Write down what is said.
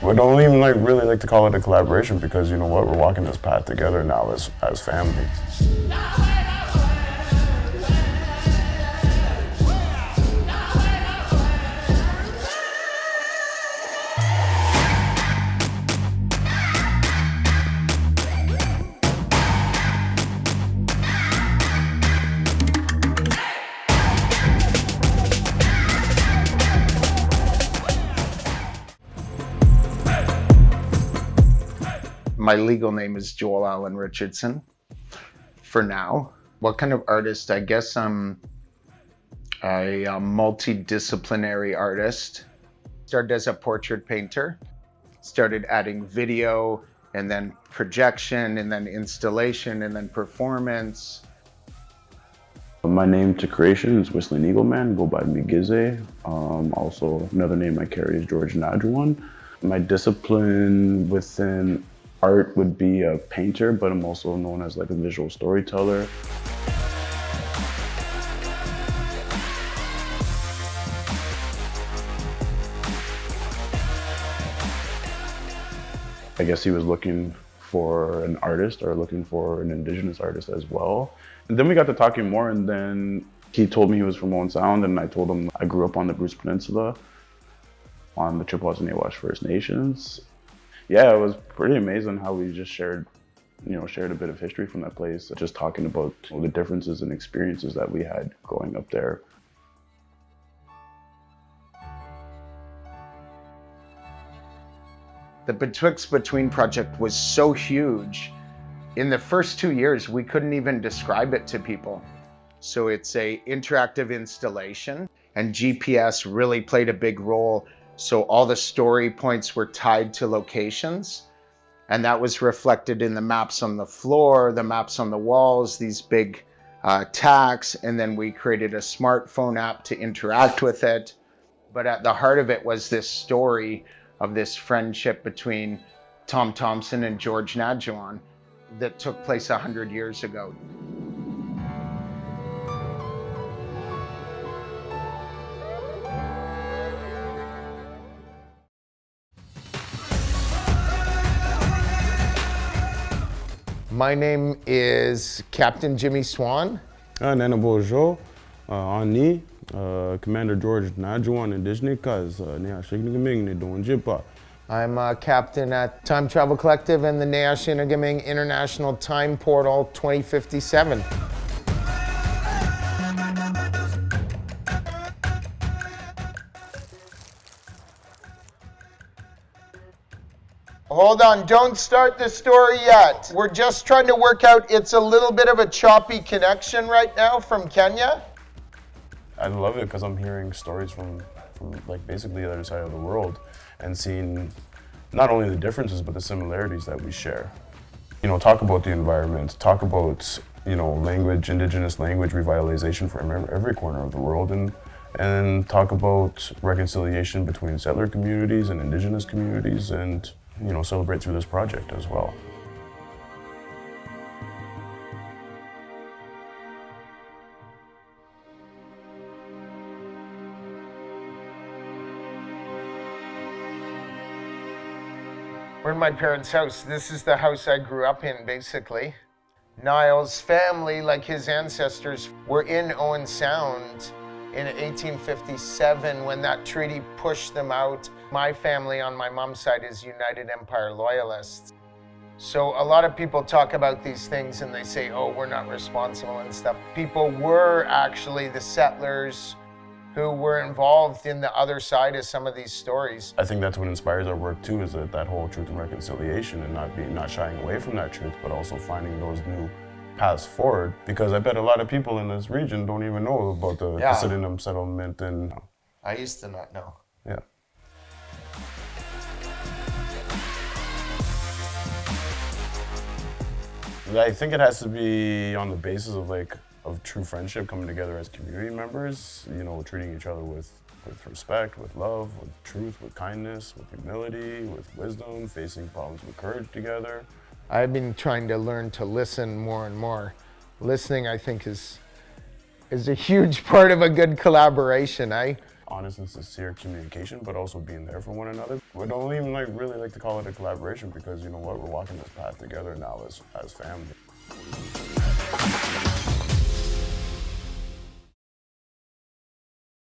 We don't even really like to call it a collaboration because you know what, we're walking this path together now as family. My legal name is Joel Allen Richardson, for now. What kind of artist? I guess I'm a multidisciplinary artist. Started as a portrait painter, started adding video, and then projection, and then installation, and then performance. My name to creation is Whistling Eagle Man, go by Migize. Also, another name I carry is George Najuan. My discipline within art would be a painter, but I'm also known as like a visual storyteller. I guess he was looking for an artist or looking for an Indigenous artist as well. And then we got to talking more, and then he told me he was from Owen Sound, and I told him I grew up on the Bruce Peninsula on the Chippewas and Neyaashiinigmiing First Nations. Yeah, it was pretty amazing how we just shared a bit of history from that place, just talking about the differences and experiences that we had growing up there. The Betwixt Between project was so huge. In the first 2 years, we couldn't even describe it to people. So it's a interactive installation, and GPS really played a big role. So all the story points were tied to locations, and that was reflected in the maps on the floor, the maps on the walls, these big tacks, and then we created a smartphone app to interact with it. But at the heart of it was this story of this friendship between Tom Thompson and George Najuan that took place 100 years ago. My name is Captain Jimmy Swan. Naveau, Ani, Commander George Najuan, Indigenous, Neyaashiinigmiing, Neyaashiinigmiing. I'm a captain at Time Travel Collective and the Neyaashiinigmiing International Time Portal 2057. Hold on, don't start the story yet. We're just trying to work out, it's a little bit of a choppy connection right now from Kenya. I love it because I'm hearing stories from like basically the other side of the world and seeing not only the differences but the similarities that we share. You know, talk about the environment, talk about, you know, language, Indigenous language revitalization from every corner of the world, and talk about reconciliation between settler communities and Indigenous communities, and you know, celebrate through this project as well. We're in my parents' house. This is the house I grew up in, basically. Niall's family, like his ancestors, were in Owen Sound in 1857 when that treaty pushed them out. My family on my mom's side is United Empire Loyalists. So a lot of people talk about these things and they say, oh, we're not responsible and stuff. People were actually the settlers who were involved in the other side of some of these stories. I think that's what inspires our work too, is that whole truth and reconciliation, and not shying away from that truth, but also finding those new paths forward. Because I bet a lot of people in this region don't even know about the Sydenham settlement. And I used to not know. Yeah. I think it has to be on the basis of true friendship, coming together as community members, you know, treating each other with respect, with love, with truth, with kindness, with humility, with wisdom, facing problems with courage together. I've been trying to learn to listen more and more. Listening, I think, is a huge part of a good collaboration. honest and sincere communication, but also being there for one another. We don't even really like to call it a collaboration because you know what, we're walking this path together now as family.